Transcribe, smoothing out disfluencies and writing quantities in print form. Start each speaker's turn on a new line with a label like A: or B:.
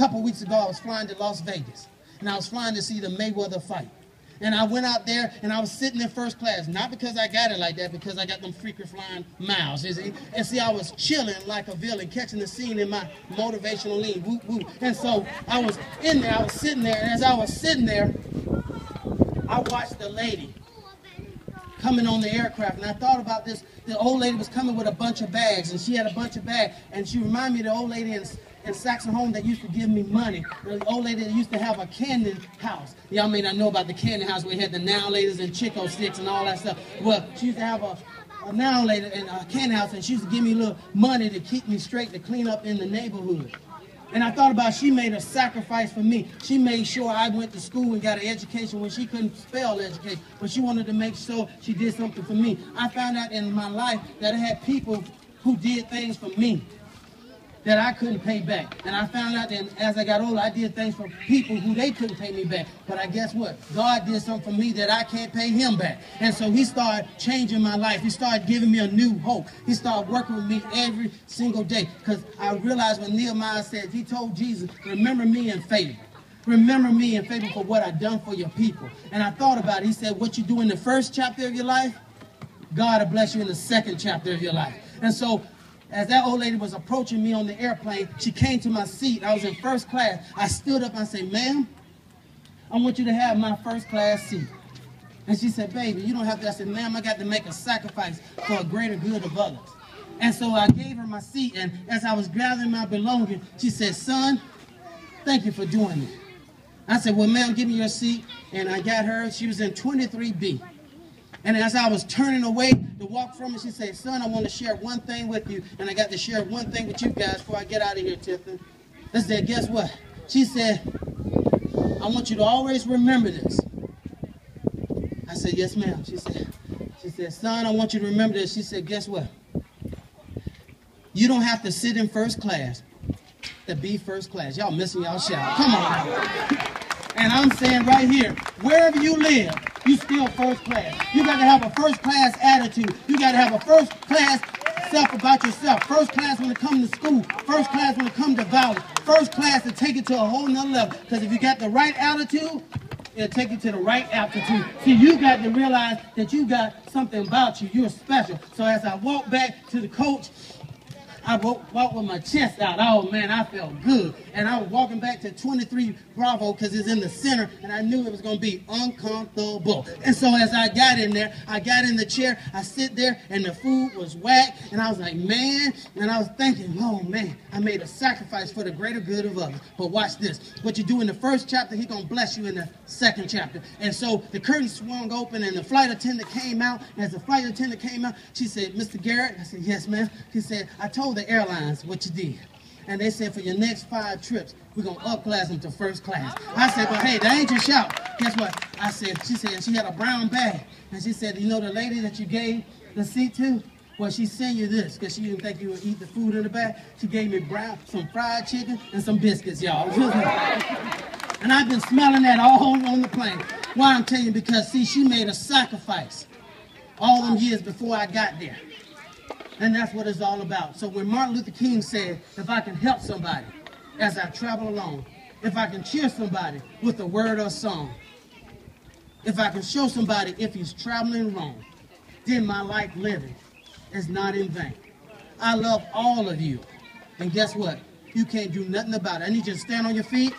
A: couple weeks ago, I was flying to Las Vegas, and I was flying to see the Mayweather fight. And I went out there, and I was sitting in first class, not because I got it like that, because I got them freaking flying miles, you see? And see, I was chilling like a villain, catching the scene in my motivational lean, whoop, whoop. And so I was in there, I was sitting there, and as I was sitting there, I watched the lady coming on the aircraft, and I thought about this. The old lady was coming with a bunch of bags, and she had a bunch of bags, and she reminded me of the old lady in Saxon Home that used to give me money. The old lady that used to have a candy house. Y'all may not know about the candy house where we had the now ladies and Chico sticks and all that stuff. Well, she used to have a now lady and a candy house, and she used to give me a little money to keep me straight, to clean up in the neighborhood. And I thought about, she made a sacrifice for me. She made sure I went to school and got an education when she couldn't spell education, but she wanted to make sure she did something for me. I found out in my life that I had people who did things for me that I couldn't pay back. And I found out that as I got older, I did things for people who they couldn't pay me back. But I guess what? God did something for me that I can't pay him back. And so he started changing my life. He started giving me a new hope. He started working with me every single day. Because I realized when Nehemiah said, he told Jesus, remember me in favor. Remember me in favor for what I've done for your people. And I thought about it. He said, what you do in the first chapter of your life, God will bless you in the second chapter of your life. And so as that old lady was approaching me on the airplane, she came to my seat. I was in first class. I stood up and I said, ma'am, I want you to have my first class seat. And she said, baby, you don't have to. I said, ma'am, I got to make a sacrifice for a greater good of others. And so I gave her my seat, and as I was gathering my belongings, she said, son, thank you for doing it. I said, well, ma'am, give me your seat. And I got her. She was in 23B. And as I was turning away to walk from her, she said, son, I want to share one thing with you. And I got to share one thing with you guys before I get out of here, Tifton. I said, guess what? She said, I want you to always remember this. I said, yes, ma'am. She said, son, I want you to remember this. She said, guess what? You don't have to sit in first class to be first class. Y'all missing y'all shout. Come on. And I'm saying right here, wherever you live, you still first class. You got to have a first class attitude. You got to have a first class self about yourself. First class when it comes to school. First class when it comes to values. First class to take it to a whole nother level. Because if you got the right attitude, it'll take you to the right altitude. See, you got to realize that you got something about you. You're special. So as I walk back to the coach, I walked with my chest out. Oh, man, I felt good. And I was walking back to 23 Bravo because it's in the center, and I knew it was going to be uncomfortable. And so as I got in there, I got in the chair, I sit there, and the food was whack, and I was like, man, and I was thinking, oh, man, I made a sacrifice for the greater good of others. But watch this. What you do in the first chapter, he's going to bless you in the second chapter. And so the curtain swung open, and the flight attendant came out. And as the flight attendant came out, she said, Mr. Garrett? I said, yes, ma'am. She said, I told the airlines what you did. And they said, for your next 5 trips, we're going to upclass them to first class. I said, but hey, that ain't your shout. Guess what? I said, she said, she had a brown bag. And she said, you know the lady that you gave the seat to? Well, she sent you this because she didn't think you would eat the food in the bag. She gave me some fried chicken and some biscuits, y'all. And I've been smelling that all on the plane. Why I'm telling you? Because, see, she made a sacrifice all them years before I got there. And that's what it's all about. So when Martin Luther King said, if I can help somebody as I travel along, if I can cheer somebody with a word or a song, if I can show somebody if he's traveling wrong, then my life living is not in vain. I love all of you. And guess what? You can't do nothing about it. I need you to stand on your feet.